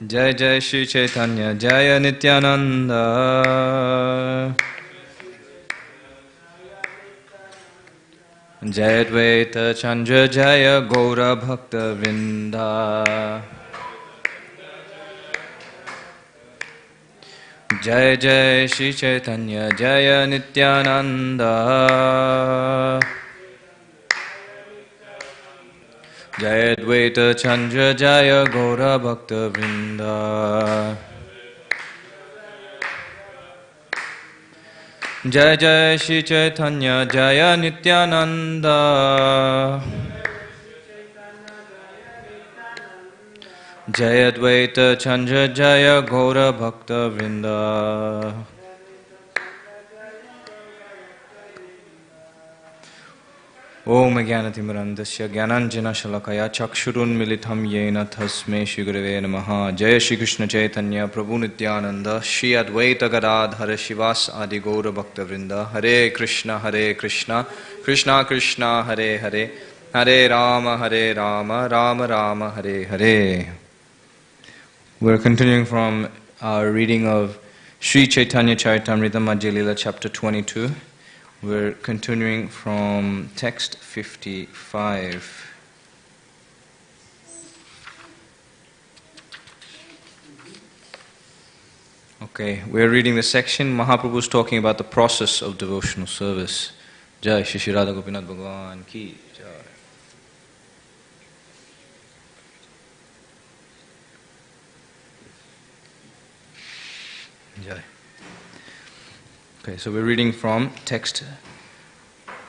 Jai Jai Shri Caitanya Jaya Nityananda. Jai Advaita Chandra Jaya Gaura Bhakta Vrinda. Jai Jai Shri Caitanya Jaya Nityananda. Jai Advaita Chandra Jaya Gaura Bhakta Vrinda. Jai Jai Shri Caitanya Jaya Nityananda. Jai Advaita Chandra Jaya Gaura Bhakta Vrinda. Om Jnanatimrandasya Jnananjana Shalakaya Chakshurun Militam Yena Tasme Shri Gurave Namaha. Jaya Shri Krishna Caitanya Prabhu Nityananda Shri Advaita Gadadhara Shivas Adi Gaura Bhakta Vrinda. Hare Krishna Krishna Krishna Hare Hare Hare Rama Rama Rama Hare Hare. We're continuing from our reading of Sri Caitanya Caritamrta Madhya Lila chapter 22. We're continuing from text 55. Okay, we're reading the section. Mahaprabhu is talking about the process of devotional service. Jai Shri Shri Radha Gopinath Bhagavan Ki Jai. Jai. Okay, so we're reading from text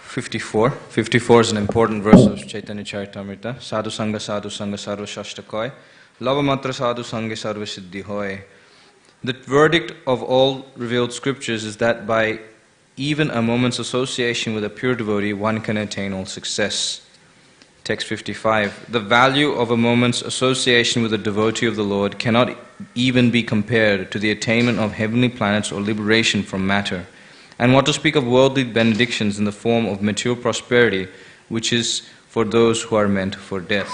54. 54 is an important verse of Caitanya Caritamrta. Sadhu Sangha Sarva Shashta Koi. Lavamatra Sadhu Sangha Sarva Siddhi Hoy. The verdict of all revealed scriptures is that by even a moment's association with a pure devotee, one can attain all success. Text 55. The value of a moment's association with a devotee of the Lord cannot even be compared to the attainment of heavenly planets or liberation from matter. And what to speak of worldly benedictions in the form of material prosperity, which is for those who are meant for death.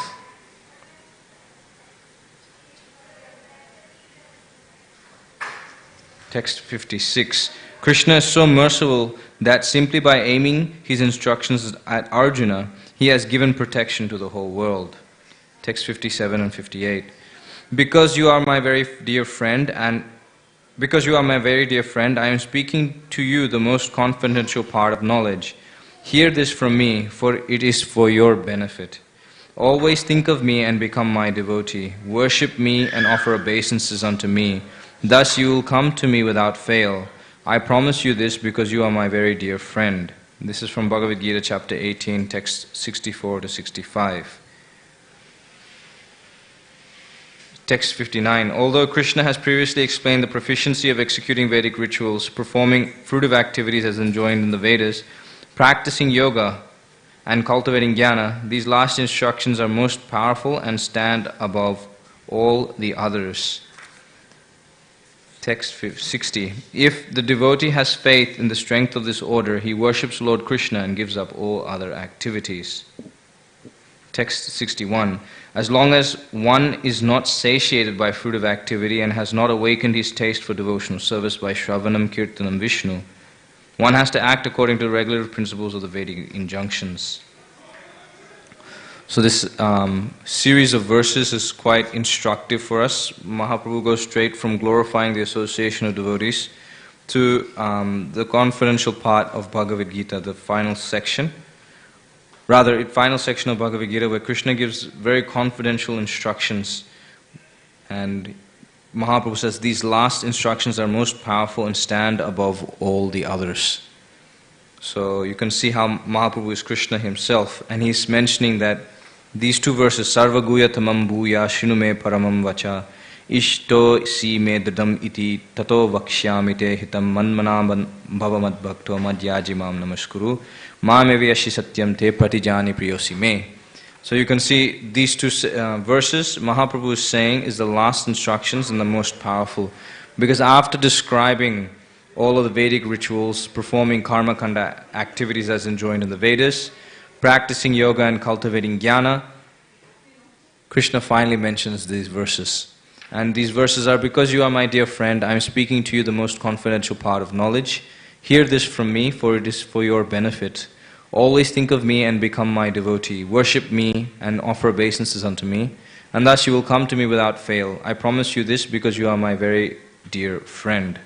Text 56. Krishna is so merciful that simply by aiming his instructions at Arjuna, he has given protection to the whole world. Text 57 and 58. Because you are my very dear friend, I am speaking to you the most confidential part of knowledge. Hear this from me, for it is for your benefit. Always think of me and become my devotee. Worship me and offer obeisances unto me. Thus you will come to me without fail. I promise you this because you are my very dear friend. This is from Bhagavad Gita chapter 18, text 64 to 65. Text 59. Although Krishna has previously explained the proficiency of executing Vedic rituals, performing fruitive activities as enjoined in the Vedas, practicing yoga, and cultivating jnana, these last instructions are most powerful and stand above all the others. Text 60. If the devotee has faith in the strength of this order, he worships Lord Krishna and gives up all other activities. Text 61. As long as one is not satiated by fruitive activity and has not awakened his taste for devotional service by Shravanam, Kirtanam, Vishnu, one has to act according to the regulative principles of the Vedic injunctions. So this series of verses is quite instructive for us. Mahaprabhu goes straight from glorifying the association of devotees to the confidential part of Bhagavad Gita, the final section. Rather, final section of Bhagavad Gita where Krishna gives very confidential instructions. And Mahaprabhu says these last instructions are most powerful and stand above all the others. So you can see how Mahaprabhu is Krishna himself, and he's mentioning that these two verses, Sarva Guya Tamam Bhuya Shinu Me Paramam Vacha Ishto Si Me Dadam Iti Tato Vakshyamite Hitam Manmana Bhavamad Bhakto Madhyajimam Namaskuru Mamevi Ashi Satyam Te Pratijani Priyosi Me. So you can see these two verses Mahaprabhu is saying is the last instructions and the most powerful. Because after describing all of the Vedic rituals, performing karma kanda activities as enjoined in the Vedas, practicing yoga and cultivating jnana, Krishna finally mentions these verses. And these verses are, because you are my dear friend, I am speaking to you the most confidential part of knowledge. Hear this from me, for it is for your benefit. Always think of me and become my devotee. Worship me and offer obeisances unto me, and thus you will come to me without fail. I promise you this because you are my very dear friend.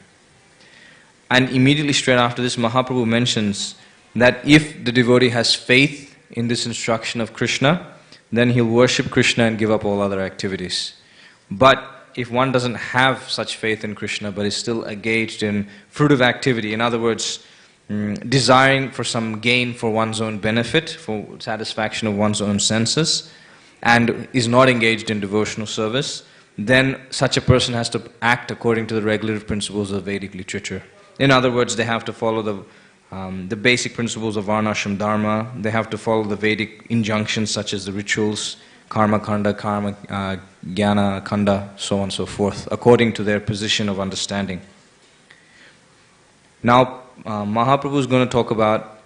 And immediately straight after this, Mahaprabhu mentions that if the devotee has faith in this instruction of Krishna, then he'll worship Krishna and give up all other activities. But if one doesn't have such faith in Krishna but is still engaged in fruitive activity, in other words, desiring for some gain for one's own benefit, for satisfaction of one's own senses, and is not engaged in devotional service, then such a person has to act according to the regulative principles of Vedic literature. In other words, they have to follow the basic principles of Varnashram Dharma. They have to follow the Vedic injunctions such as the rituals, Karma Kanda, Jnana Kanda, so on and so forth, according to their position of understanding. Now, Mahaprabhu is going to talk about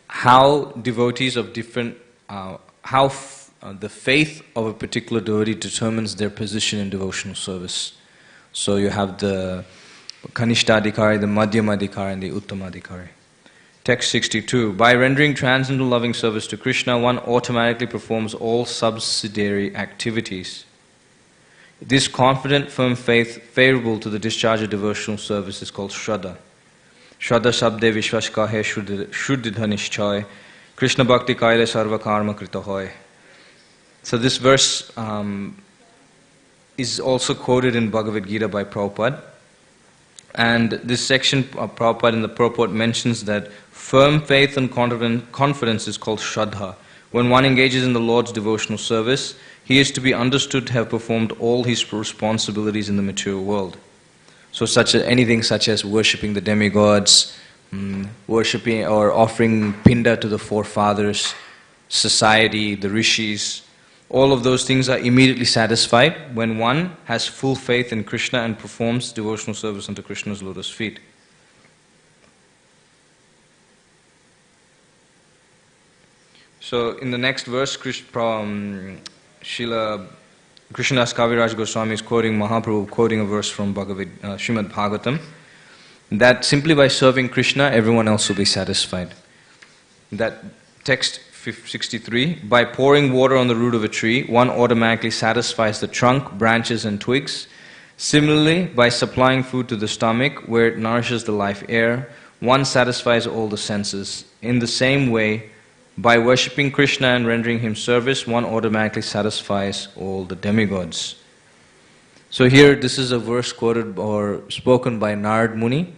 how devotees of different, the faith of a particular devotee determines their position in devotional service. So you have the Kanishtadhikari, the Madhyamadhikari, and the Uttamadhikari. Text 62. By rendering transcendental loving service to Krishna, one automatically performs all subsidiary activities. This confident, firm faith favorable to the discharge of devotional service is called Shraddha. Shraddha Sabde Vishwas Kahe Shuddha Nishchay Krishna Bhakti Kaile Sarva Karma Krita Hoy. So this verse is also quoted in Bhagavad Gita by Prabhupada. And this section of Prabhupada in the purport mentions that firm faith and confidence is called Shraddha. When one engages in the Lord's devotional service, he is to be understood to have performed all his responsibilities in the material world. So anything such as worshipping the demigods, worshipping or offering pinda to the forefathers, society, the rishis, all of those things are immediately satisfied when one has full faith in Krishna and performs devotional service unto Krishna's lotus feet. So in the next verse, Srila Krishnadas Kaviraj Goswami is quoting Mahaprabhu, quoting a verse from Srimad Bhagavatam, that simply by serving Krishna, everyone else will be satisfied. That text 63, by pouring water on the root of a tree, one automatically satisfies the trunk, branches and twigs. Similarly, by supplying food to the stomach, where it nourishes the life air, one satisfies all the senses. In the same way, by worshipping Krishna and rendering him service, one automatically satisfies all the demigods. So here, this is a verse quoted or spoken by Narad Muni,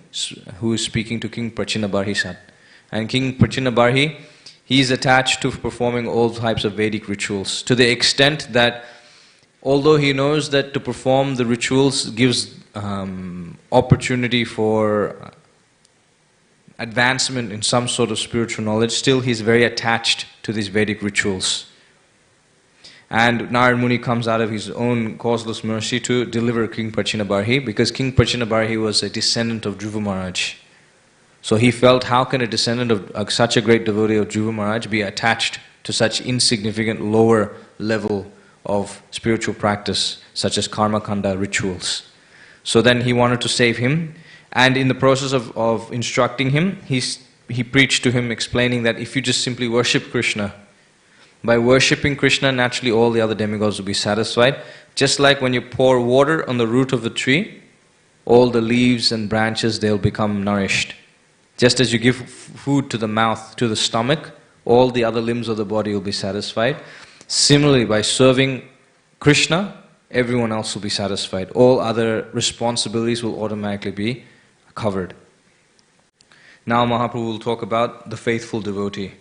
who is speaking to King Prachinabarhi Sat. And King Prachinabarhi, he is attached to performing all types of Vedic rituals, to the extent that although he knows that to perform the rituals gives opportunity for advancement in some sort of spiritual knowledge, still he is very attached to these Vedic rituals. And Narad Muni comes out of his own causeless mercy to deliver King Prachinabarhi, because King Prachinabarhi was a descendant of Dhruva Maharaj. So he felt, how can a descendant of such a great devotee of Dhruva Maharaj be attached to such insignificant lower level of spiritual practice, such as karma kanda rituals? So then he wanted to save him, and in the process of instructing him, he preached to him, explaining that if you just simply worship Krishna, by worshipping Krishna, naturally all the other demigods will be satisfied. Just like when you pour water on the root of the tree, all the leaves and branches, they'll become nourished. Just as you give food to the mouth, to the stomach, all the other limbs of the body will be satisfied. Similarly, by serving Krishna, everyone else will be satisfied. All other responsibilities will automatically be covered. Now Mahaprabhu will talk about the faithful devotee.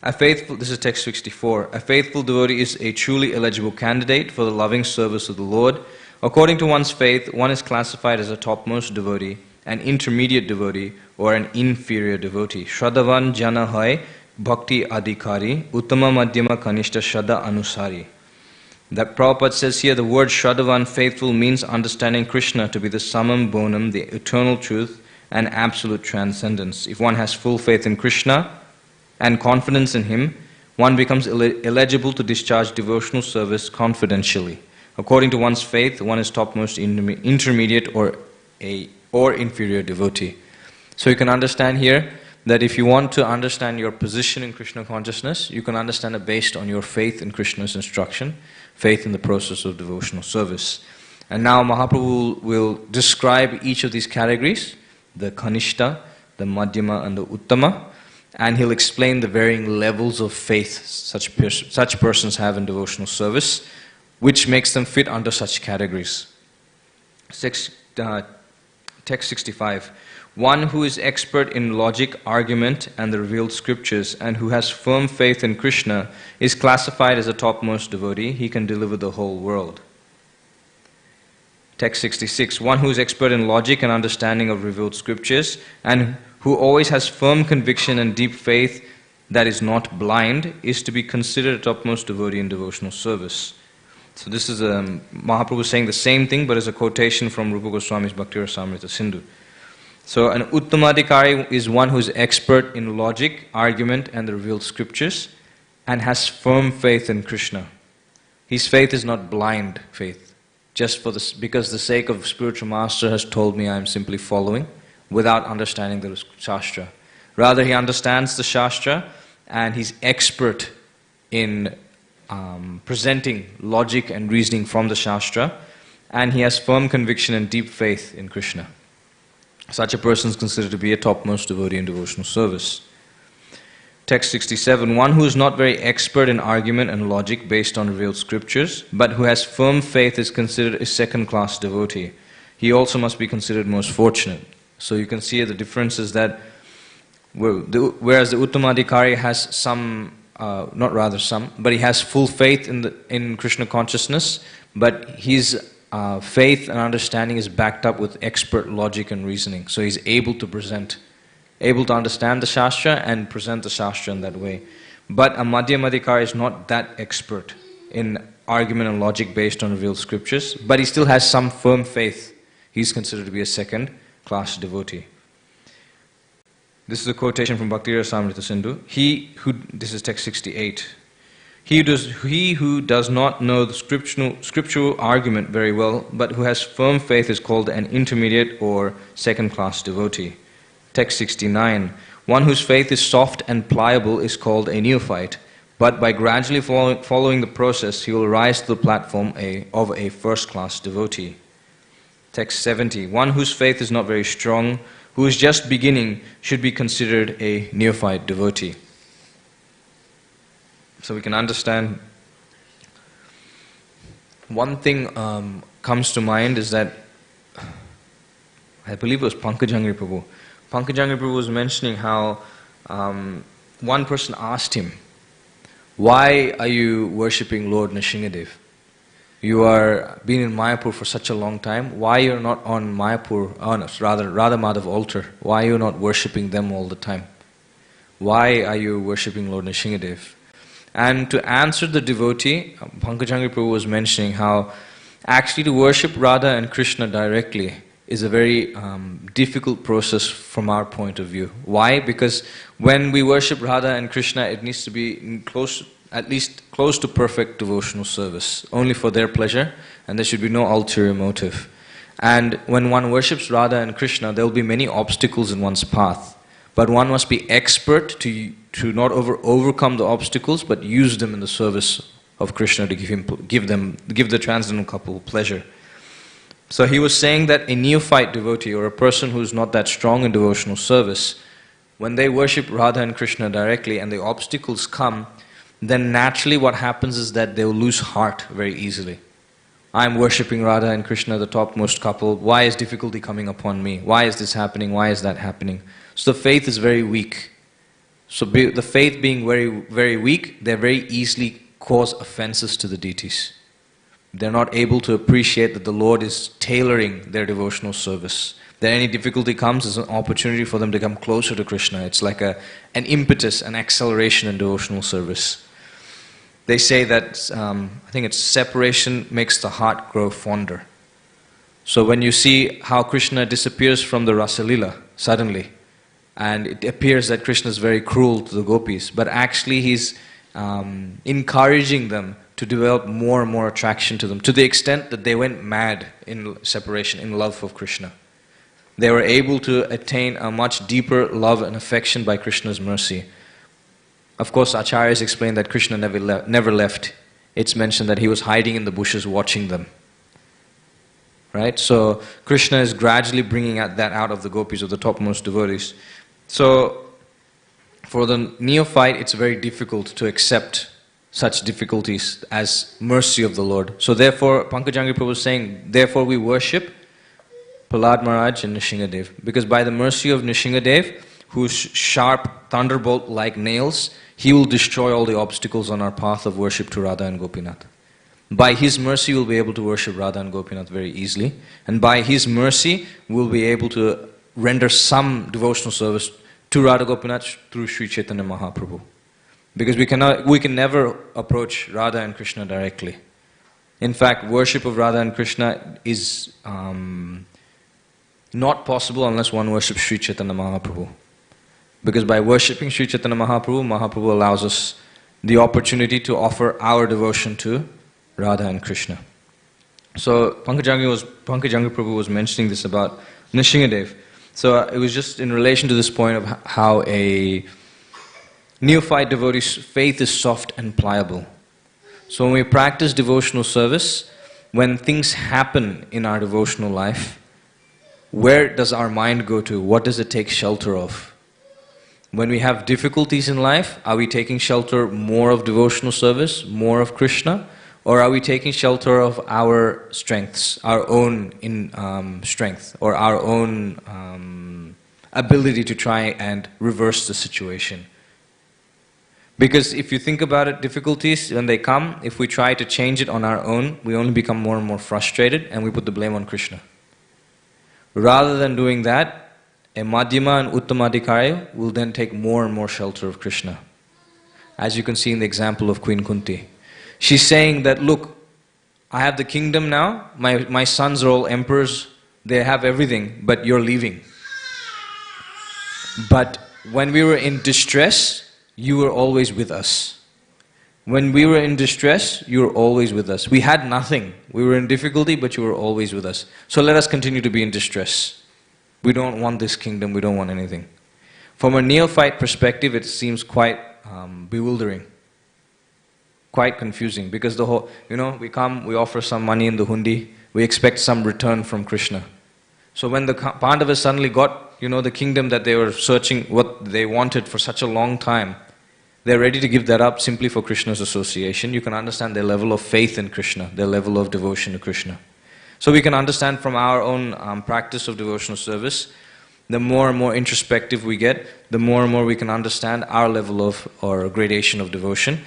This is text 64. A faithful devotee is a truly eligible candidate for the loving service of the Lord. According to one's faith, one is classified as a topmost devotee, an intermediate devotee, or an inferior devotee. Shraddhavan jana hai bhakti adhikari, uttama madhyama kanishta shraddha anusari. That Prabhupada says here, the word Shraddhavan, faithful, means understanding Krishna to be the summum bonum, the eternal truth, and absolute transcendence. If one has full faith in Krishna and confidence in him, one becomes eligible to discharge devotional service confidentially. According to one's faith, one is topmost, intermediate, or inferior devotee. So you can understand here that if you want to understand your position in Krishna consciousness, you can understand it based on your faith in Krishna's instruction, faith in the process of devotional service. And now Mahaprabhu will describe each of these categories, the Kanishta, the Madhyama, and the Uttama, and he'll explain the varying levels of faith such persons have in devotional service, which makes them fit under such categories. Text 65. One who is expert in logic, argument, and the revealed scriptures, and who has firm faith in Krishna, is classified as a topmost devotee. He can deliver the whole world. Text 66. One who is expert in logic and understanding of revealed scriptures, and who always has firm conviction and deep faith that is not blind, is to be considered a topmost devotee in devotional service. So this is Mahaprabhu saying the same thing, but as a quotation from Rupa Goswami's Bhakti Rasamrita Sindhu. So an Uttamadhikari is one who is expert in logic, argument, and the revealed scriptures, and has firm faith in Krishna. His faith is not blind faith, just for this, because the sake of spiritual master has told me I am simply following, without understanding the Shastra. Rather, he understands the Shastra, and he's expert in presenting logic and reasoning from the Shastra, and he has firm conviction and deep faith in Krishna. Such a person is considered to be a topmost devotee in devotional service. Text 67. One who is not very expert in argument and logic based on revealed scriptures, but who has firm faith, is considered a second-class devotee. He also must be considered most fortunate. So you can see the differences that whereas the Uttamadhikari has but he has full faith in Krishna consciousness, but his faith and understanding is backed up with expert logic and reasoning. So he's able to understand the Shastra and present the Shastra in that way. But a Madhyamadhikari is not that expert in argument and logic based on revealed scriptures, but he still has some firm faith. He's considered to be a second-class devotee. This is a quotation from Bhakti Rasamrita Sindhu. This is text 68. He who does not know the scriptural argument very well, but who has firm faith, is called an intermediate or second-class devotee. Text 69. One whose faith is soft and pliable is called a neophyte, but by gradually following the process, he will rise to the platform of a first-class devotee. Text 70. One whose faith is not very strong, who is just beginning, should be considered a neophyte devotee. So we can understand. One thing comes to mind is that, I believe it was Pankajangri Prabhu. Pankajangri Prabhu was mentioning how one person asked him, why are you worshipping Lord Nrsingadev? You are been in Mayapur for such a long time. Why you're not on Radha Madhav altar? Why are you not worshipping them all the time? Why are you worshipping Lord Nrsingadev? And to answer the devotee, Pankajangri Prabhu was mentioning how actually to worship Radha and Krishna directly is a very difficult process from our point of view. Why? Because when we worship Radha and Krishna, it needs to be at least close to perfect devotional service, only for their pleasure, and there should be no ulterior motive. And when one worships Radha and Krishna, there will be many obstacles in one's path, but one must be expert to not overcome the obstacles, but use them in the service of Krishna to give the transcendental couple pleasure. So he was saying that a neophyte devotee, or a person who is not that strong in devotional service, when they worship Radha and Krishna directly and the obstacles come, then naturally what happens is that they will lose heart very easily. I'm worshipping Radha and Krishna, the topmost couple. Why is difficulty coming upon me? Why is this happening? Why is that happening? So the faith is very weak. So the faith being very, very weak, they very easily cause offenses to the deities. They're not able to appreciate that the Lord is tailoring their devotional service. That any difficulty comes is an opportunity for them to come closer to Krishna. It's like an impetus, an acceleration in devotional service. They say that, I think it's separation makes the heart grow fonder. So when you see how Krishna disappears from the Rasalila suddenly, and it appears that Krishna is very cruel to the gopis, but actually he's encouraging them to develop more and more attraction to them, to the extent that they went mad in separation, in love of Krishna. They were able to attain a much deeper love and affection by Krishna's mercy. Of course, acharyas explained that Krishna never left. It's mentioned that he was hiding in the bushes watching them. Right? So Krishna is gradually bringing that out of the gopis, of the topmost devotees. So for the neophyte, it's very difficult to accept such difficulties as mercy of the Lord. So therefore, Pankajangri Prabhu is saying, therefore we worship Prahlad Maharaj and Nrsingadev. Because by the mercy of Nrsingadev, whose sharp thunderbolt-like nails, he will destroy all the obstacles on our path of worship to Radha and Gopinath. By his mercy, we'll be able to worship Radha and Gopinath very easily. And by his mercy, we'll be able to render some devotional service to Radha Gopinath through Sri Chaitanya Mahaprabhu. Because we can never approach Radha and Krishna directly. In fact, worship of Radha and Krishna is not possible unless one worships Sri Chaitanya Mahaprabhu. Because by worshipping Sri Chaitanya Mahaprabhu, Mahaprabhu allows us the opportunity to offer our devotion to Radha and Krishna. So Pankajangri Prabhu was mentioning this about Nrsingadev. So it was just in relation to this point of how a neophyte devotee's faith is soft and pliable. So when we practice devotional service, when things happen in our devotional life, where does our mind go to? What does it take shelter of? When we have difficulties in life, are we taking shelter more of devotional service, more of Krishna? Or are we taking shelter of our strengths, our own strength, or our own ability to try and reverse the situation? Because if you think about it, difficulties, when they come, if we try to change it on our own, we only become more and more frustrated and we put the blame on Krishna. Rather than doing that, a Madhyama and Uttamadhikari will then take more and more shelter of Krishna. As you can see in the example of Queen Kunti. She's saying that, look, I have the kingdom now, my sons are all emperors, they have everything, but you're leaving. But when we were in distress, you were always with us. When we were in distress, you were always with us. We had nothing. We were in difficulty, but you were always with us. So let us continue to be in distress. We don't want this kingdom, we don't want anything. From a neophyte perspective, it seems quite bewildering. Quite confusing, because the whole, we come, we offer some money in the hundi, we expect some return from Krishna. So when the Pandavas suddenly got, the kingdom that they were searching, what they wanted for such a long time, they're ready to give that up simply for Krishna's association. You can understand their level of faith in Krishna, their level of devotion to Krishna. So we can understand from our own practice of devotional service, the more and more introspective we get, the more and more we can understand our level of, or gradation of devotion.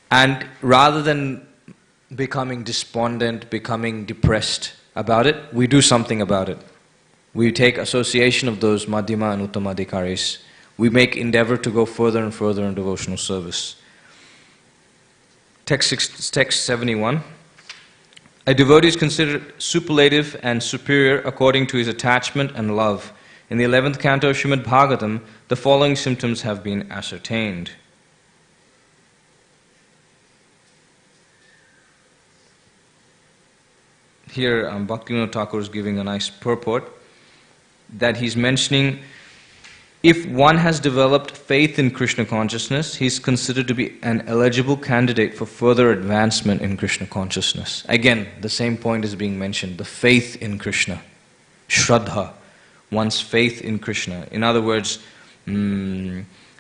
And rather than becoming despondent, becoming depressed about it, we do something about it. We take association of those Madhyama and Uttamadhikaris. We make endeavor to go further and further in devotional service. Text 71. A devotee is considered superlative and superior according to his attachment and love. In the 11th canto of Srimad Bhagavatam, the following symptoms have been ascertained. Here, Bhaktivinoda Thakur is giving a nice purport that he's mentioning, if one has developed faith in Krishna consciousness, he is considered to be an eligible candidate for further advancement in Krishna consciousness. Again, the same point is being mentioned, the faith in Krishna. Shraddha, one's faith in Krishna. In other words,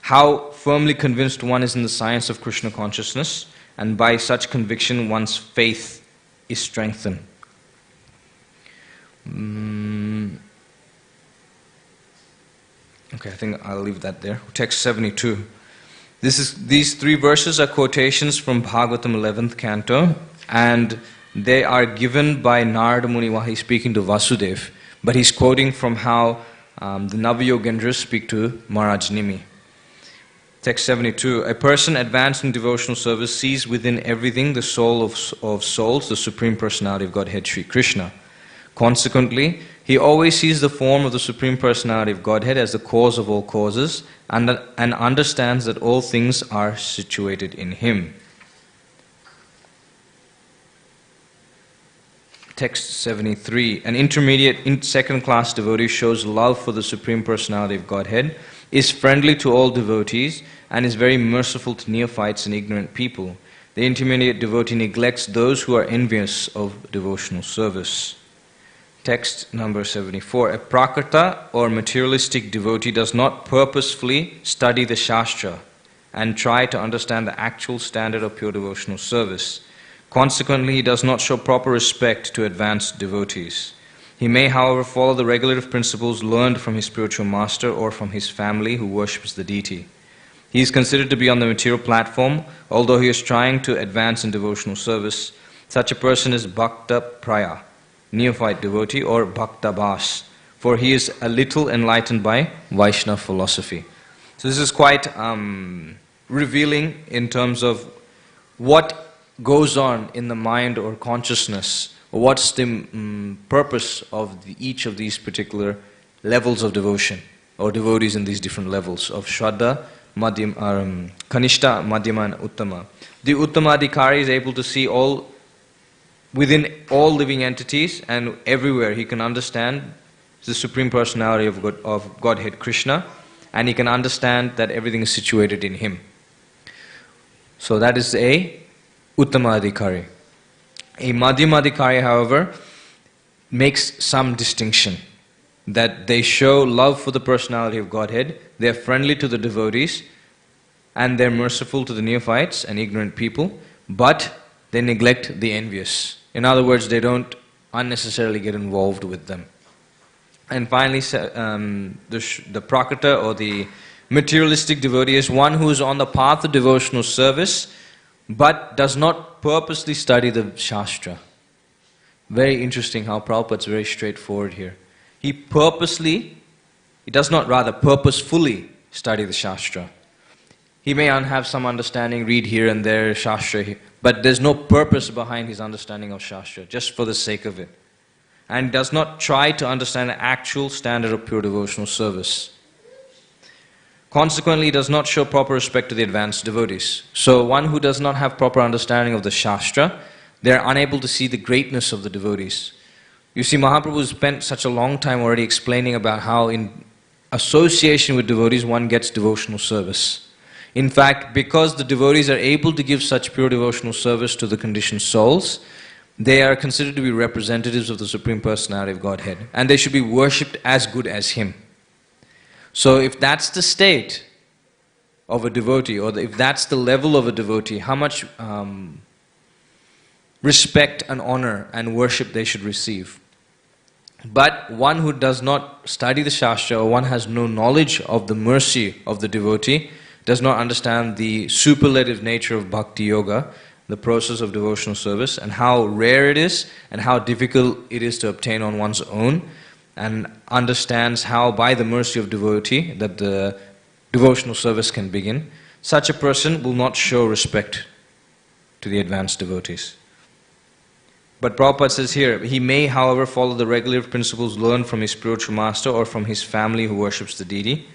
how firmly convinced one is in the science of Krishna consciousness, and by such conviction one's faith is strengthened. Okay, I think I'll leave that there. Text 72. These three verses are quotations from Bhagavatam 11th canto, and they are given by Narada Muni while he's speaking to Vasudev, but he's quoting from how the Navayogendras speak to Maharaj Nimi. Text 72. A person advanced in devotional service sees within everything the soul of souls, the Supreme Personality of Godhead, Sri Krishna. Consequently, he always sees the form of the Supreme Personality of Godhead as the cause of all causes and understands that all things are situated in him. Text 73. An intermediate second-class devotee shows love for the Supreme Personality of Godhead, is friendly to all devotees, and is very merciful to neophytes and ignorant people. The intermediate devotee neglects those who are envious of devotional service. Text number 74. A prakrta or materialistic devotee does not purposefully study the Shastra and try to understand the actual standard of pure devotional service. Consequently, he does not show proper respect to advanced devotees. He may, however, follow the regulative principles learned from his spiritual master or from his family who worships the deity. He is considered to be on the material platform, although he is trying to advance in devotional service. Such a person is Bhakta Praya, neophyte devotee, or Bhakta Bhas, for he is a little enlightened by Vaishnava philosophy. So this is quite revealing in terms of what goes on in the mind or consciousness, or what's the purpose of each of these particular levels of devotion, or devotees in these different levels of Shraddha, Kanishta, Madhyama and Uttama. The Uttamadhikari is able to see all within all living entities, and everywhere he can understand the Supreme Personality of Godhead Krishna, and he can understand that everything is situated in him. So that is a Uttamadhikari. A Madhyamadhikari, however, makes some distinction, that they show love for the personality of Godhead, they are friendly to the devotees, and they are merciful to the neophytes and ignorant people, but they neglect the envious. In other words, they don't unnecessarily get involved with them. And finally, the prakrta or the materialistic devotee is one who is on the path of devotional service but does not purposely study the Shastra. Very interesting how Prabhupada is very straightforward here. He does not rather purposefully study the Shastra. He may have some understanding, read here and there Shastra, but there's no purpose behind his understanding of Shastra, just for the sake of it. And does not try to understand the actual standard of pure devotional service. Consequently, he does not show proper respect to the advanced devotees. So one who does not have proper understanding of the Shastra, they are unable to see the greatness of the devotees. You see, Mahaprabhu spent such a long time already explaining about how in association with devotees one gets devotional service. In fact, because the devotees are able to give such pure devotional service to the conditioned souls, they are considered to be representatives of the Supreme Personality of Godhead, and they should be worshipped as good as him. So if that's the state of a devotee, or if that's the level of a devotee, how much respect and honor and worship they should receive. But one who does not study the Shastra, or one has no knowledge of the mercy of the devotee, does not understand the superlative nature of bhakti yoga, the process of devotional service, and how rare it is and how difficult it is to obtain on one's own, and understands how by the mercy of devotee that the devotional service can begin, such a person will not show respect to the advanced devotees. But Prabhupada says here, he may, however, follow the regulative principles learned from his spiritual master or from his family who worships the deity.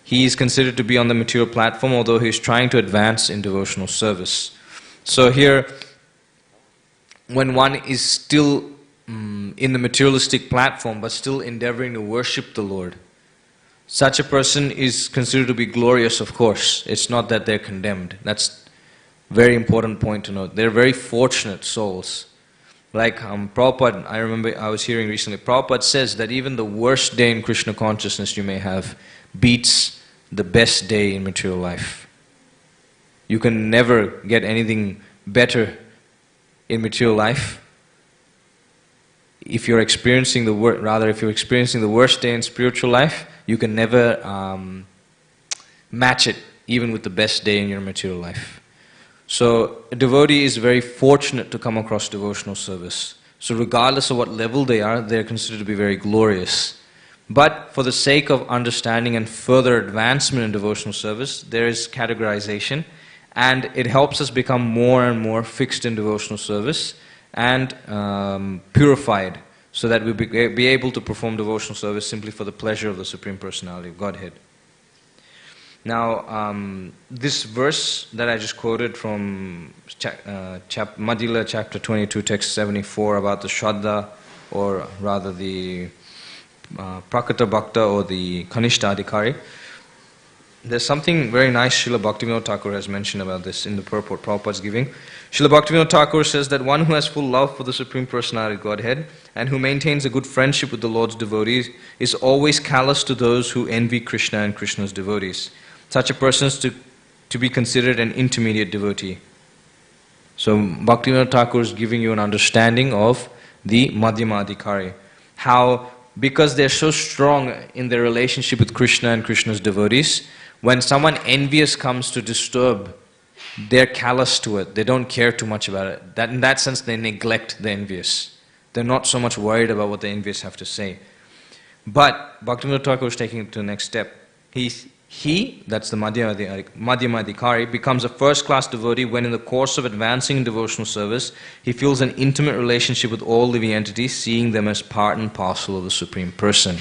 He is considered to be on the material platform, although he is trying to advance in devotional service. So here, when one is still in the materialistic platform, but still endeavoring to worship the Lord, such a person is considered to be glorious, of course. It's not that they're condemned. That's a very important point to note. They're very fortunate souls. Like Prabhupada, I remember I was hearing recently, Prabhupada says that even the worst day in Krishna consciousness you may have beats the best day in material life. You can never get anything better in material life. If you're experiencing the worst day in spiritual life, you can never match it even with the best day in your material life. So a devotee is very fortunate to come across devotional service. So regardless of what level they are, they're considered to be very glorious. But for the sake of understanding and further advancement in devotional service, there is categorization, and it helps us become more and more fixed in devotional service and purified, so that we be able to perform devotional service simply for the pleasure of the Supreme Personality of Godhead. Now, this verse that I just quoted from Madhila chapter 22, text 74 about the Shraddha, or rather the Prakata Bhakta or the Kanishta Adhikari, there's something very nice Srila Bhaktivinoda Thakur has mentioned about this in the purport Prabhupada's giving. Srila Bhaktivinoda Thakur says that one who has full love for the Supreme Personality of Godhead and who maintains a good friendship with the Lord's devotees is always callous to those who envy Krishna and Krishna's devotees. Such a person is to be considered an intermediate devotee. So Bhaktivinoda Thakur is giving you an understanding of the Madhyama Adhikari. How, because they're so strong in their relationship with Krishna and Krishna's devotees, when someone envious comes to disturb, they're callous to it. They don't care too much about it. That, in that sense, they neglect the envious. They're not so much worried about what the envious have to say. But Bhaktivinoda Thakur is taking it to the next step. He, that's the Madhyama Adhikari, becomes a first-class devotee when in the course of advancing in devotional service, he feels an intimate relationship with all living entities, seeing them as part and parcel of the Supreme Person.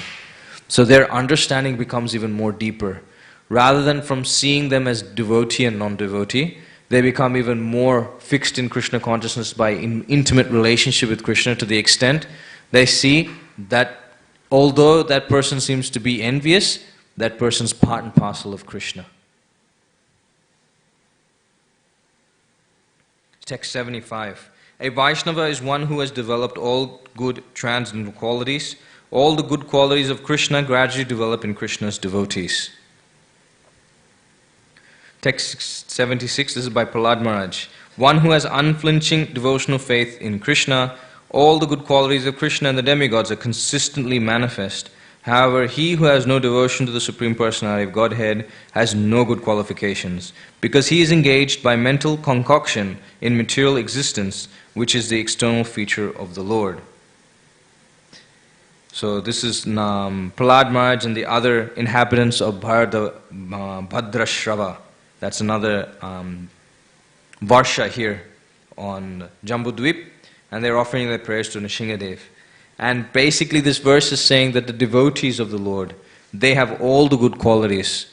So their understanding becomes even more deeper. Rather than from seeing them as devotee and non-devotee, they become even more fixed in Krishna consciousness by intimate relationship with Krishna, to the extent they see that although that person seems to be envious, that person's part and parcel of Krishna. Text 75. A Vaishnava is one who has developed all good transcendental qualities. All the good qualities of Krishna gradually develop in Krishna's devotees. Text 76, this is by Prahlad Maharaj. One who has unflinching devotional faith in Krishna, all the good qualities of Krishna and the demigods are consistently manifest. However, he who has no devotion to the Supreme Personality of Godhead has no good qualifications, because he is engaged by mental concoction in material existence, which is the external feature of the Lord. So this is Prahlad Maharaj and the other inhabitants of Bhadrashrava. That's another Varsha here on Jambudvip, and they're offering their prayers to Nrsingadev. And basically this verse is saying that the devotees of the Lord, they have all the good qualities.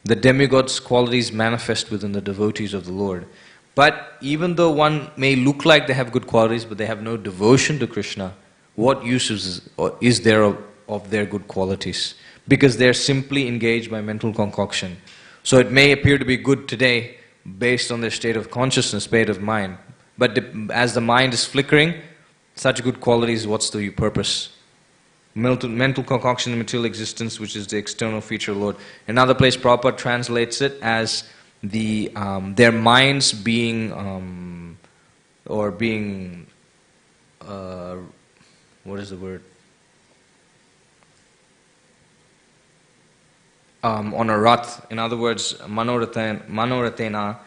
The demigods' qualities manifest within the devotees of the Lord. But even though one may look like they have good qualities, but they have no devotion to Krishna, what use is there of their good qualities? Because they're simply engaged by mental concoction. So it may appear to be good today based on their state of consciousness, state of mind. But as the mind is flickering, such good qualities, what's the purpose? Mental concoction in material existence, which is the external feature of the Lord. Another place Prabhupada translates it as their minds being, what is the word? On a rath. In other words, Manoratha,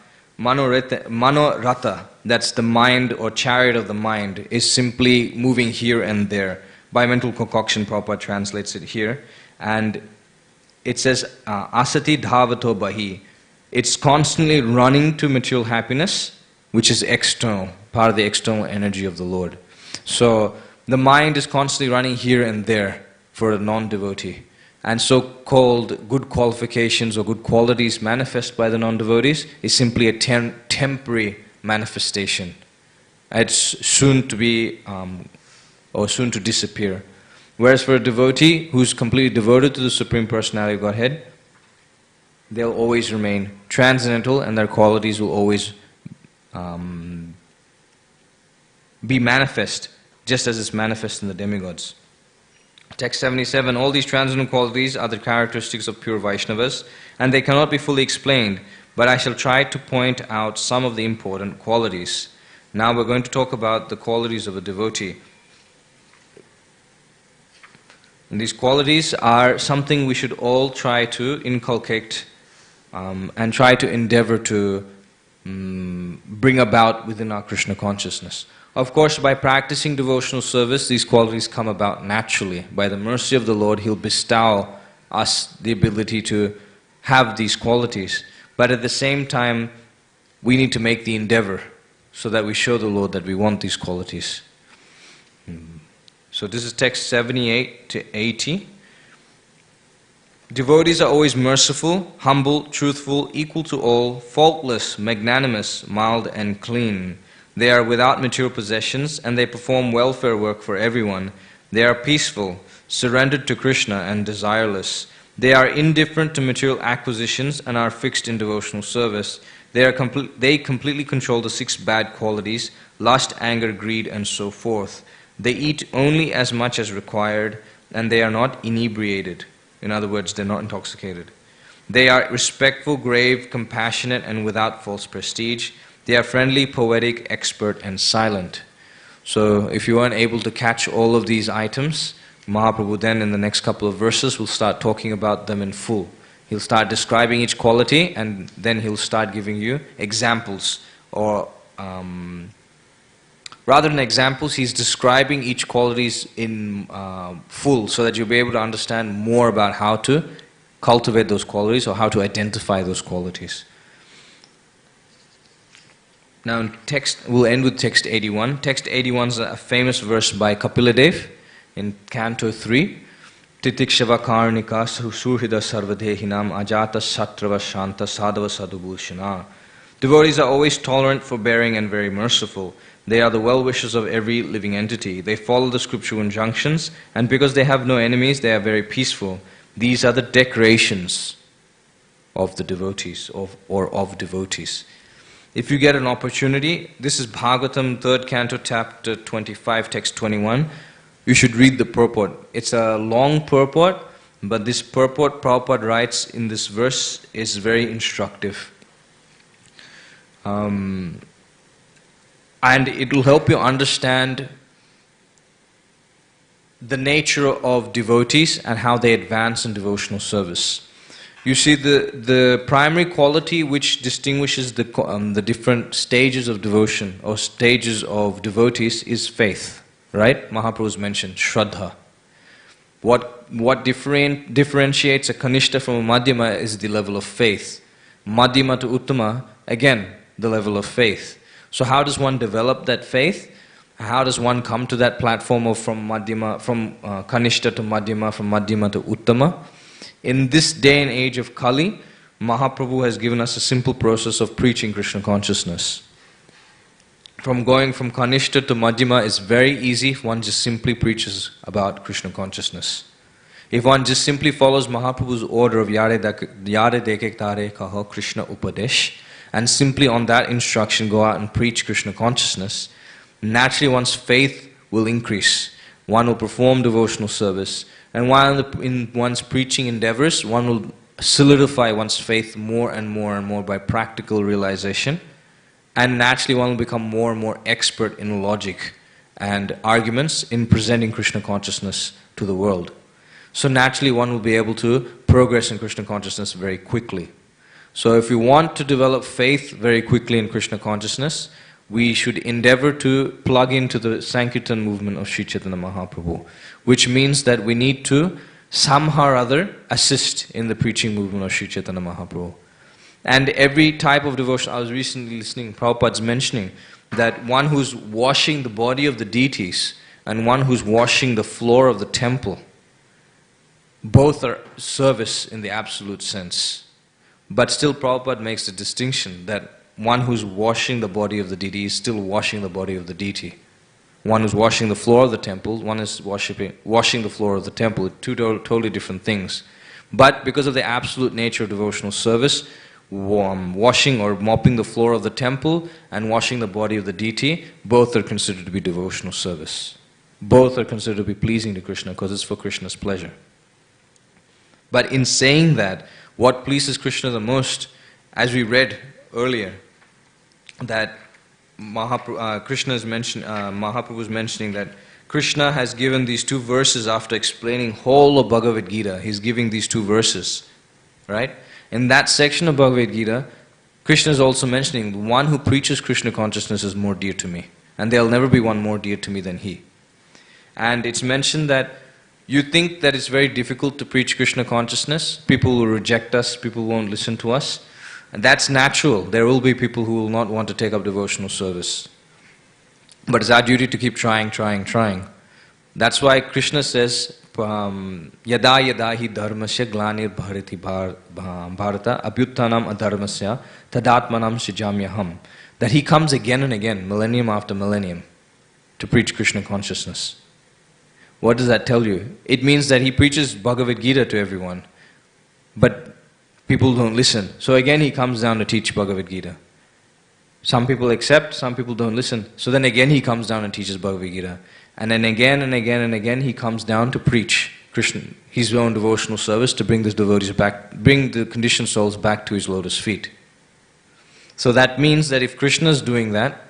that's the mind or chariot of the mind, is simply moving here and there. By mental concoction, Prabhupada translates it here. And it says, Asati dhavato bahi. It's constantly running to material happiness, which is external, part of the external energy of the Lord. So the mind is constantly running here and there for a non-devotee. And so-called good qualifications or good qualities manifest by the non-devotees is simply a temporary manifestation. It's soon to be, or soon to disappear. Whereas for a devotee who's completely devoted to the Supreme Personality of Godhead, they'll always remain transcendental and their qualities will always be manifest, just as it's manifest in the demigods. Text 77, all these transcendental qualities are the characteristics of pure Vaishnavas, and they cannot be fully explained, but I shall try to point out some of the important qualities. Now we're going to talk about the qualities of a devotee. And these qualities are something we should all try to inculcate and try to endeavor to bring about within our Krishna consciousness. Of course, by practicing devotional service, these qualities come about naturally. By the mercy of the Lord, He'll bestow us the ability to have these qualities. But at the same time, we need to make the endeavor so that we show the Lord that we want these qualities. So this is text 78 to 80. Devotees are always merciful, humble, truthful, equal to all, faultless, magnanimous, mild and clean. They are without material possessions and they perform welfare work for everyone. They are peaceful, surrendered to Krishna and desireless. They are indifferent to material acquisitions and are fixed in devotional service. They completely control the 6 bad qualities, lust, anger, greed and so forth. They eat only as much as required and they are not inebriated. In other words, they're not intoxicated. They are respectful, grave, compassionate and without false prestige. They are friendly, poetic, expert and silent. So if you weren't able to catch all of these items, Mahaprabhu then in the next couple of verses will start talking about them in full. He'll start describing each quality and then he'll start giving you examples. Or rather than examples, he's describing each qualities in full so that you'll be able to understand more about how to cultivate those qualities or how to identify those qualities. Now we'll end with text 81. Text 81 is a famous verse by Kapiladev in Canto 3. Titikshava karnika surhida sarvadehinam ajata satrava shanta sadhava sadhubhushana. Devotees are always tolerant, forbearing and very merciful. They are the well-wishers of every living entity. They follow the scriptural injunctions and because they have no enemies, they are very peaceful. These are the decorations of the devotees or of devotees. If you get an opportunity, this is Bhagavatam 3rd Canto, chapter 25, text 21. You should read the purport. It's a long purport, but this purport Prabhupada writes in this verse is very instructive. And it will help you understand the nature of devotees and how they advance in devotional service. You see, the primary quality which distinguishes the different stages of devotion or stages of devotees is faith, right? Mahaprabhu's mentioned Shraddha. What differentiates a Kanishta from a Madhyama is the level of faith. Madhyama to Uttama, again, the level of faith. So how does one develop that faith? How does one come to that platform of from Kanishta to Madhyama, from Madhyama to Uttama? In this day and age of Kali, Mahaprabhu has given us a simple process of preaching Krishna consciousness. Going from Kanishta to Madhyama is very easy if one just simply preaches about Krishna consciousness. If one just simply follows Mahaprabhu's order of Yare Dekek Tare Kaho Krishna Upadesh and simply on that instruction go out and preach Krishna consciousness, naturally one's faith will increase. One will perform devotional service. And while in one's preaching endeavors, one will solidify one's faith more and more and more by practical realization. And naturally one will become more and more expert in logic and arguments in presenting Krishna consciousness to the world. So naturally one will be able to progress in Krishna consciousness very quickly. So if we want to develop faith very quickly in Krishna consciousness, we should endeavor to plug into the Sankirtan movement of Sri Chaitanya Mahaprabhu, which means that we need to somehow or other assist in the preaching movement of Sri Chaitanya Mahaprabhu. And every type of devotion, I was recently listening, Prabhupada's mentioning that one who's washing the body of the deities and one who's washing the floor of the temple, both are service in the absolute sense. But still Prabhupada makes the distinction that one who's washing the body of the deity is still washing the body of the deity. One who's washing the floor of the temple, one is washing the floor of the temple. Two totally different things. But because of the absolute nature of devotional service, washing or mopping the floor of the temple and washing the body of the deity, both are considered to be devotional service. Both are considered to be pleasing to Krishna because it's for Krishna's pleasure. But in saying that, what pleases Krishna the most, as we read earlier, that Mahaprabhu was mentioning that Krishna has given these 2 verses after explaining whole of Bhagavad Gita. He's giving these 2 verses, right? In that section of Bhagavad Gita, Krishna is also mentioning the one who preaches Krishna consciousness is more dear to me, and there'll never be one more dear to me than he. And it's mentioned that you think that it's very difficult to preach Krishna consciousness. People will reject us, people won't listen to us. And that's natural. There will be people who will not want to take up devotional service. But it's our duty to keep trying. That's why Krishna says, yada yada hi dharmasya glanir bharati bharata abhyuttanam adharmasya tadatmanam srijamyaham. That he comes again and again, millennium after millennium, to preach Krishna consciousness. What does that tell you? It means that he preaches Bhagavad Gita to everyone, but people don't listen. So again he comes down to teach Bhagavad Gita. Some people accept, some people don't listen. So then again he comes down and teaches Bhagavad Gita. And then again and again and again he comes down to preach Krishna, his own devotional service, to bring the devotees back, bring the conditioned souls back to his lotus feet. So that means that if Krishna is doing that,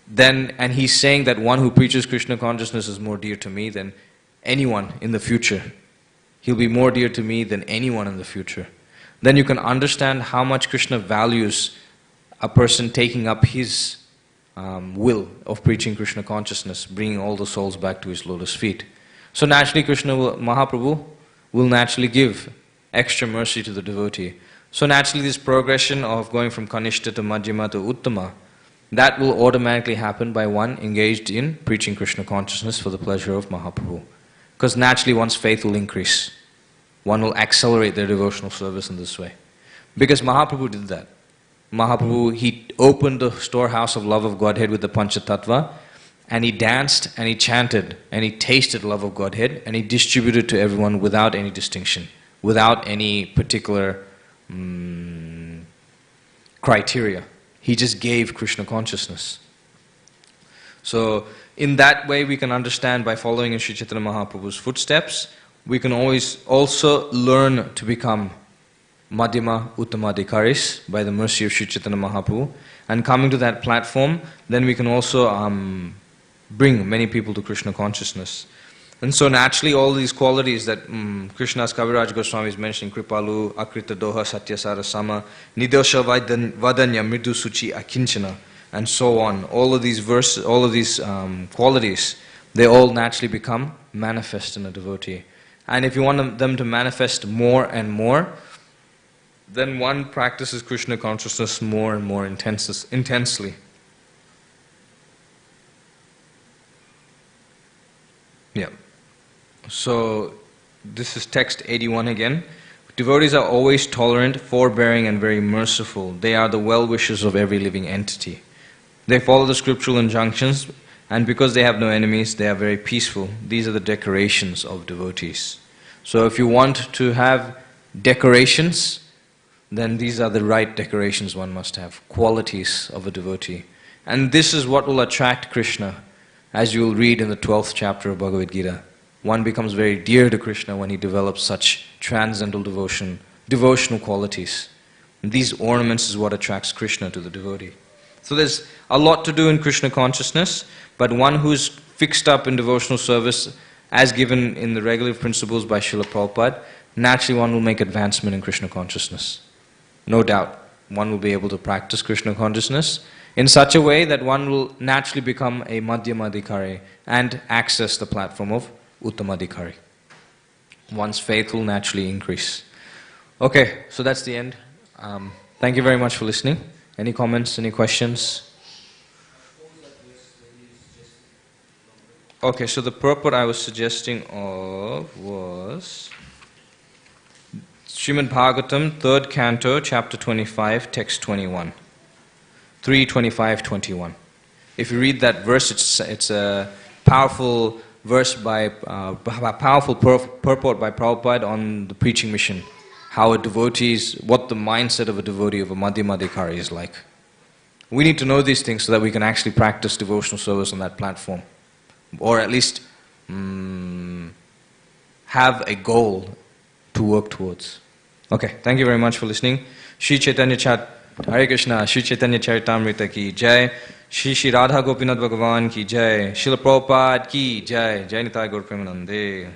then, and he's saying that one who preaches Krishna consciousness is more dear to me than anyone in the future. He'll be more dear to me than anyone in the future. Then you can understand how much Krishna values a person taking up his will of preaching Krishna consciousness, bringing all the souls back to his lotus feet. So naturally Mahaprabhu will naturally give extra mercy to the devotee. So naturally this progression of going from Kanishta to Madhyama to Uttama, that will automatically happen by one engaged in preaching Krishna consciousness for the pleasure of Mahaprabhu. Because naturally one's faith will increase. One will accelerate their devotional service in this way. Because Mahaprabhu did that. Mahaprabhu, he opened the storehouse of love of Godhead with the Panchatattva, and he danced and he chanted and he tasted love of Godhead and he distributed to everyone without any distinction, without any particular criteria. He just gave Krishna consciousness. So in that way we can understand, by following in Sri Chaitanya Mahaprabhu's footsteps, we can always also learn to become Madhyama Uttamadhikaris by the mercy of Sri Chaitanya Mahaprabhu. And coming to that platform, then we can also bring many people to Krishna consciousness. And so naturally all these qualities that Krishna's Kaviraj Goswami is mentioning, Kripalu, Akrita Doha, Satyasara Sama, Nidosha Vadanya, Mridu Suchi, Akinchana, and so on. All of these verses, all of these qualities, they all naturally become manifest in a devotee. And if you want them to manifest more and more, then one practices Krishna consciousness more and more intensely. Yeah. So, this is text 81 again. Devotees are always tolerant, forbearing and very merciful. They are the well-wishers of every living entity. They follow the scriptural injunctions, and because they have no enemies, they are very peaceful. These are the decorations of devotees. So if you want to have decorations, then these are the right decorations one must have, qualities of a devotee. And this is what will attract Krishna, as you will read in the 12th chapter of Bhagavad Gita. One becomes very dear to Krishna when he develops such transcendental devotion, devotional qualities. And these ornaments is what attracts Krishna to the devotee. So there's a lot to do in Krishna consciousness, but one who's fixed up in devotional service, as given in the regulative principles by Srila Prabhupada, naturally one will make advancement in Krishna consciousness. No doubt, one will be able to practice Krishna consciousness in such a way that one will naturally become a Madhyamadhikari and access the platform of Uttamadhikari. One's faith will naturally increase. Okay, so that's the end. Thank you very much for listening. Any comments, any questions? Okay, so the purport I was suggesting of was Srimad Bhagavatam, 3rd Canto, Chapter 25, Text 21. 3:25-21. If you read that verse, it's a powerful verse by powerful purport by Prabhupada on the preaching mission. How a devotee's, what the mindset of a devotee of a Madhyamadhikari is like. We need to know these things so that we can actually practice devotional service on that platform, or at least have a goal to work towards. Okay, thank you very much for listening. Shri Chaitanya Hare Krishna, Shri Caitanya Caritamrta ki jai, Shri Radha Gopinath Bhagavan ki jai, Srila Prabhupada ki jai, Jai Nitai Gaur Premanande.